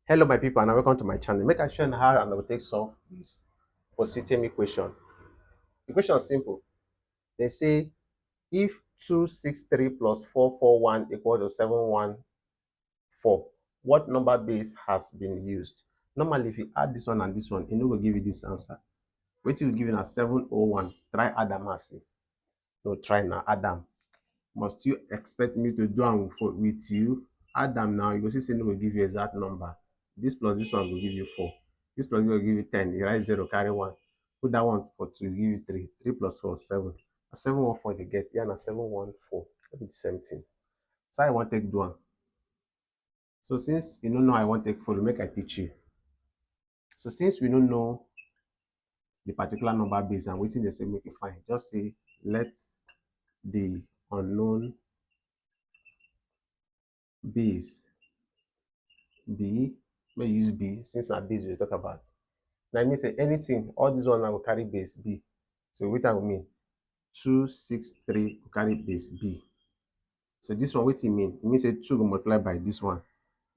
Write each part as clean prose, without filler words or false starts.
Hello my people and welcome to my channel. Make I show you how I will take solve this post-UTME question. The question is simple. They say if 263 plus 441 equal to 714, what number base has been used? Normally if you add this one and this one, it will give you this answer. What you give you now 701. Try add them and see. No, try now, add them. Must you expect me to do them with you? Add them now, you go see say no will give you exact number. This plus this one will give you 4. This plus will give you 10. You write 0, carry 1. Put that one for 2, give you 3. 3 plus 4, 7. A 714 they get. Yeah, na 714. That be the same thing. So I want to take do one. So since you don't know I want to take follow, make I teach you. So since we don't know the particular number base and waiting they say make it fine, just say let the unknown base b, may use b since na base we talk about. Now I mean say anything, all this one I will carry base b. So what I will mean 263 will carry base b. So this one what it mean? It means say 2 will multiply by this one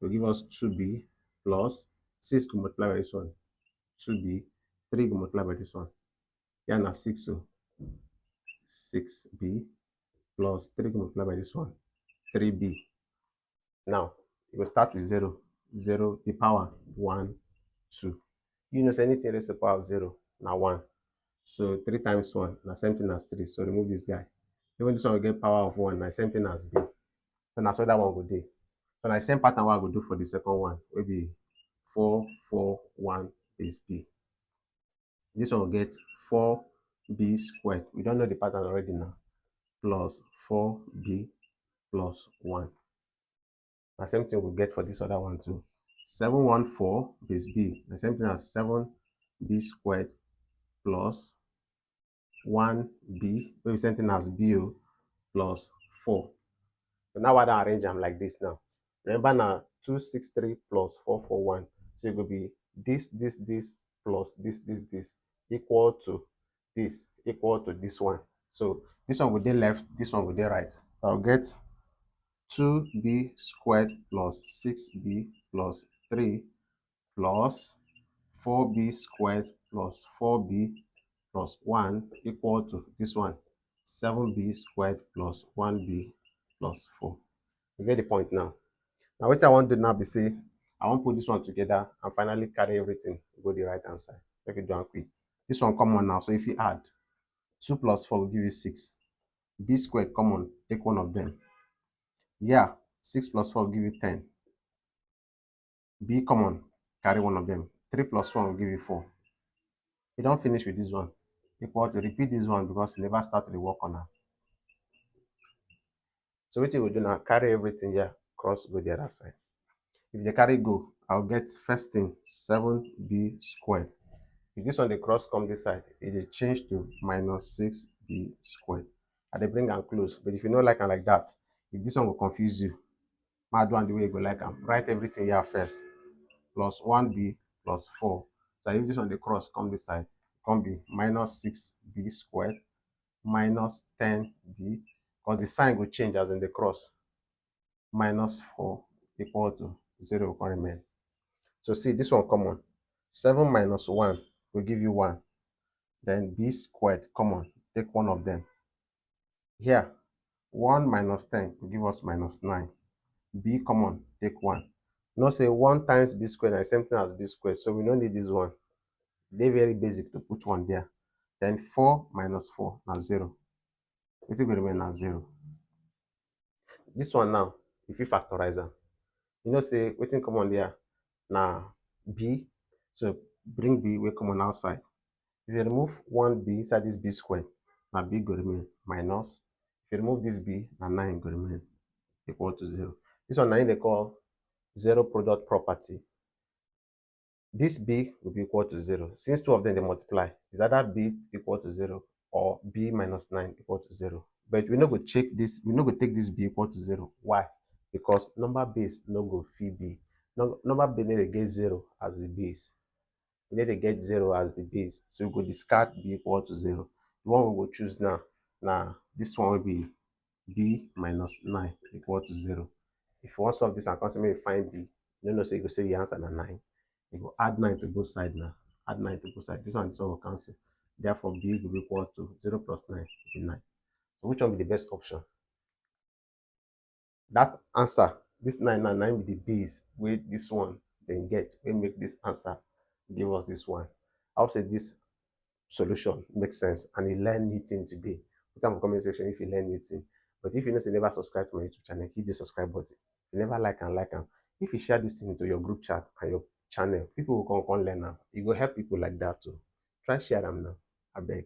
will give us 2b plus 6 will multiply by this one 2b, 3 will multiply by this one. Yeah, now 6 so 6b plus 3 will multiply by this one 3b. Now it will start with 0. 0 the power 1 2. You know, say anything raised to the power of 0 now 1. So 3 times 1 now same thing as 3. So remove this guy. Even this one will get power of 1 now same thing as b. So now so that one will do. So now same pattern what I will do for the second one will be 4 4 1 is b. This one will get 4b squared. We don't know the pattern already now. Plus 4b plus 1. The same thing we'll get for this other one too. 714 base b. The same thing as 7b squared plus 1b, maybe same thing as bo plus 4. So now I don't arrange them like this now. Remember now 263 plus 441. So it will be this plus this equal to this one. So this one will be left, this one will be right. So I'll get 2b squared plus 6b plus 3 plus 4b squared plus 4b plus 1 equal to this one 7b squared plus 1b plus 4. You get the point now. Now what I want to do now be say I want to put this one together and finally carry everything go the right hand side. Make it do quick. This one common now, so if you add 2 plus 4 will give you 6. B squared common, take one of them. Yeah, 6 plus 4 will give you 10. B common, carry one of them. 3 plus 1 will give you 4. You don't finish with this one. Equal to repeat this one because you never start the work on her. So what you will do now, carry everything here, cross go the other side. If they carry go, I'll get first thing 7b squared. If this one the cross come this side, it will change to minus 6b squared. And they bring them close. But if you don't like them like that, if this one will confuse you, I do the way you go like them. Write everything here first. Plus 1b plus 4. So if this one the cross come this side, come be minus 6b squared minus 10b, because the sign will change as in the cross. Minus 4 equal to 0 will remain. So see this one common. 7 minus 1 will give you 1. Then b squared common, take one of them. Here 1 minus 10 will give us minus 9. B common, take 1. Now say 1 times b squared is the same thing as b squared, so we don't need this one. They're very basic to put 1 there. Then 4 minus 4 is 0. It will remain as 0. This one now, if you factorize them, you know say waiting common there now b, so bring b will common outside. If you remove 1b inside this b squared, now b will remain minus. If you remove this b, now 9 will remain equal to 0. This one now they call zero product property. This b will be equal to 0. Since 2 of them they multiply, is either b equal to 0 or b minus 9 equal to 0. But we no go check this, we no go take this b equal to 0. Why? Because number base no go fit b. Number base need to get 0 as the base. We need to get 0 as the base. So we go discard b equal to 0. The one we will choose now, this one will be b minus 9 equal to 0. If you want to solve this one, constantly find b. You know, so you go say the answer na 9. You go add 9 to both sides now. Add 9 to both sides. This one will cancel. Therefore, B will be equal to 0 plus 9 will be 9. So which one will be the best option? That answer, this 9 and 9 be the base where this one then get. We make this answer give us this one. I would say this solution makes sense and you learn new thing today. Put down in the comment section if you learn new thing. But if you know say you never subscribe to my YouTube channel, hit the subscribe button. If you never like them. If you share this thing to your group chat and your channel, people will come learn now. You go help people like that too. Try share them now. I beg.